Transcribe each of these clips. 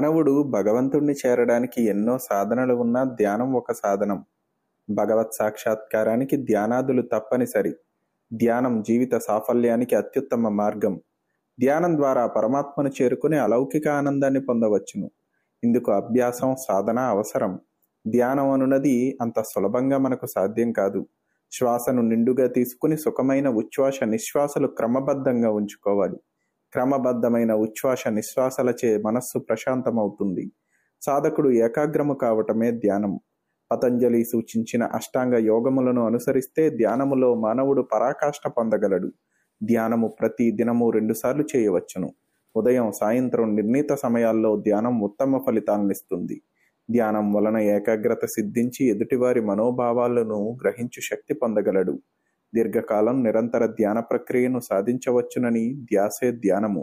మానవుడు భగవంతుణ్ణి చేరడానికి ఎన్నో సాధనలు ఉన్నా ధ్యానం ఒక సాధనం. భగవత్ సాక్షాత్కారానికి ధ్యానాదులు తప్పనిసరి. ధ్యానం జీవిత సాఫల్యానికి అత్యుత్తమ మార్గం. ధ్యానం ద్వారా పరమాత్మను చేరుకుని అలౌకిక ఆనందాన్ని పొందవచ్చును. ఇందుకు అభ్యాసం, సాధన అవసరం. ధ్యానం అనున్నది అంత సులభంగా మనకు సాధ్యం కాదు. శ్వాసను నిండుగా తీసుకుని సుఖమైన ఉచ్ఛ్వాస నిశ్వాసలు క్రమబద్ధంగా ఉంచుకోవాలి. క్రమబద్ధమైన ఉచ్ఛ్వాస నిశ్వాసలచే మనస్సు ప్రశాంతమవుతుంది. సాధకుడు ఏకాగ్రము కావటమే ధ్యానం. పతంజలి సూచించిన అష్టాంగ యోగములను అనుసరిస్తే ధ్యానములో మానవుడు పరాకాష్ఠ పొందగలడు. ధ్యానము ప్రతి దినము 2 సార్లు చేయవచ్చును. ఉదయం, సాయంత్రం నిర్ణీత సమయాల్లో ధ్యానం ఉత్తమ ఫలితాలనిస్తుంది. ధ్యానం వలన ఏకాగ్రత సిద్ధించి ఎదుటివారి మనోభావాలను గ్రహించు శక్తి పొందగలడు. దీర్ఘకాలం నిరంతర ధ్యాన ప్రక్రియను సాధించవచ్చునని ధ్యాసే ధ్యానము.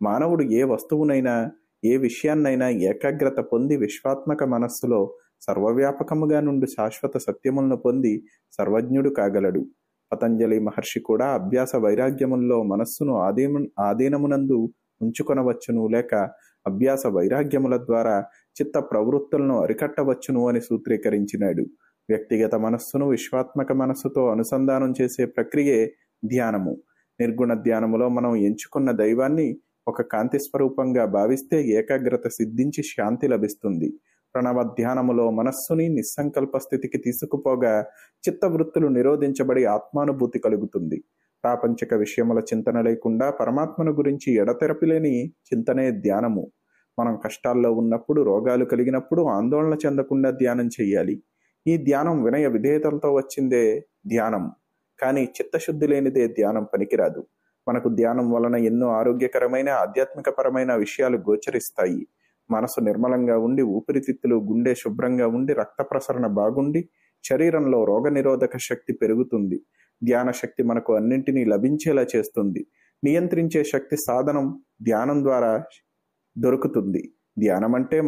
మానవుడు ఏ వస్తువునైనా, ఏ విషయాన్నైనా ఏకాగ్రత పొంది విశ్వాత్మక మనస్సులో సర్వవ్యాపకముగా నుండి శాశ్వత సత్యములను పొంది సర్వజ్ఞుడు కాగలడు. పతంజలి మహర్షి కూడా అభ్యాస వైరాగ్యముల్లో మనస్సును ఆధీనమునందు ఉంచుకొనవచ్చును, లేక అభ్యాస వైరాగ్యముల ద్వారా చిత్త ప్రవృత్తులను అరికట్టవచ్చును అని సూత్రీకరించినాడు. వ్యక్తిగత మనస్సును విశ్వాత్మక మనస్సుతో అనుసంధానం చేసే ప్రక్రియే ధ్యానము. నిర్గుణ ధ్యానములో మనం ఎంచుకున్న దైవాన్ని ఒక కాంతి స్వరూపంగా భావిస్తే ఏకాగ్రత సిద్ధించి శాంతి లభిస్తుంది. ప్రణవ ధ్యానములో మనస్సుని నిస్సంకల్ప స్థితికి తీసుకుపోగా చిత్తవృత్తులు నిరోధించబడి ఆత్మానుభూతి కలుగుతుంది. ప్రాపంచిక విషయముల చింతన లేకుండా పరమాత్మను గురించి ఎడతెరపిలేని చింతనే ధ్యానము. మనం కష్టాల్లో ఉన్నప్పుడు, రోగాలు కలిగినప్పుడు ఆందోళన చెందకుండా ధ్యానం చేయాలి. ఈ ధ్యానం వినయ విధేయతలతో వచ్చిందే ధ్యానం. కానీ చిత్తశుద్ధి లేనిదే ధ్యానం పనికిరాదు. మనకు ధ్యానం వలన ఎన్నో ఆరోగ్యకరమైన, ఆధ్యాత్మికపరమైన విషయాలు గోచరిస్తాయి. మనసు నిర్మలంగా ఉండి, ఊపిరితిత్తులు, గుండె శుభ్రంగా ఉండి, రక్త ప్రసరణ బాగుండి, శరీరంలో రోగనిరోధక శక్తి పెరుగుతుంది. ధ్యాన శక్తి మనకు అన్నింటినీ లభించేలా చేస్తుంది. నియంత్రించే శక్తి సాధనం ధ్యానం ద్వారా దొరుకుతుంది. ధ్యానం అంటే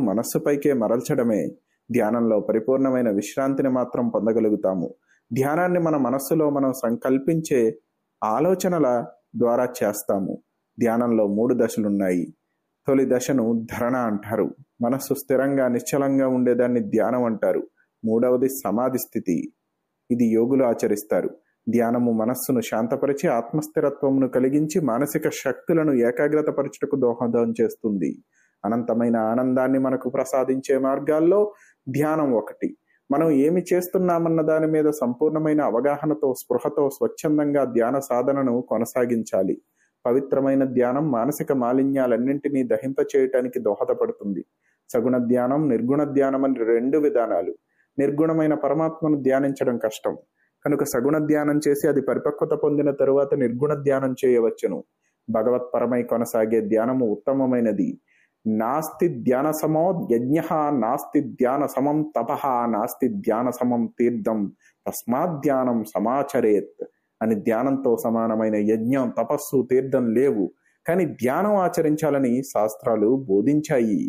మనస్సుపైకే మరల్చడమే. ధ్యానంలో పరిపూర్ణమైన విశ్రాంతిని మాత్రం పొందగలుగుతాము. ధ్యానాన్ని మన మనస్సులో మనం సంకల్పించే ఆలోచనల ద్వారా చేస్తాము. ధ్యానంలో 3 దశలున్నాయి. తొలి దశను ధరణ అంటారు. మనస్సు స్థిరంగా, నిశ్చలంగా ఉండేదాన్ని ధ్యానం అంటారు. 3వది సమాధి స్థితి. ఇది యోగులు ఆచరిస్తారు. ధ్యానము మనస్సును శాంతపరిచి ఆత్మస్థిరత్వమును కలిగించి మానసిక శక్తులను ఏకాగ్రతపరచుటకు దోహదం చేస్తుంది. అనంతమైన ఆనందాన్ని మనకు ప్రసాదించే మార్గాల్లో ధ్యానం ఒకటి. మనం ఏమి చేస్తున్నామన్న దాని మీద సంపూర్ణమైన అవగాహనతో, స్పృహతో స్వచ్ఛందంగా ధ్యాన సాధనను కొనసాగించాలి. పవిత్రమైన ధ్యానం మానసిక మాలిన్యాలన్నింటినీ దహింపచేయటానికి దోహదపడుతుంది. సగుణ ధ్యానం, నిర్గుణ ధ్యానం అని 2 విధానాలు. నిర్గుణమైన పరమాత్మను ధ్యానించడం కష్టం కనుక సగుణ ధ్యానం చేసి అది పరిపక్వత పొందిన తరువాత నిర్గుణ ధ్యానం చేయవచ్చును. భగవత్పరమై కొనసాగే ధ్యానము ఉత్తమమైనది. నాస్తి ధ్యాన సమో యజ్ఞః, నాస్తి ధ్యాన సమం తపః, నాస్తి ధ్యాన సమం తీర్థం, తస్మాత్ ధ్యానం సమాచరేత్ అని ధ్యానంతో సమానమైన యజ్ఞం, తపస్సు, తీర్థం లేవు. కానీ ధ్యానం ఆచరించాలని శాస్త్రాలు బోధించాయి.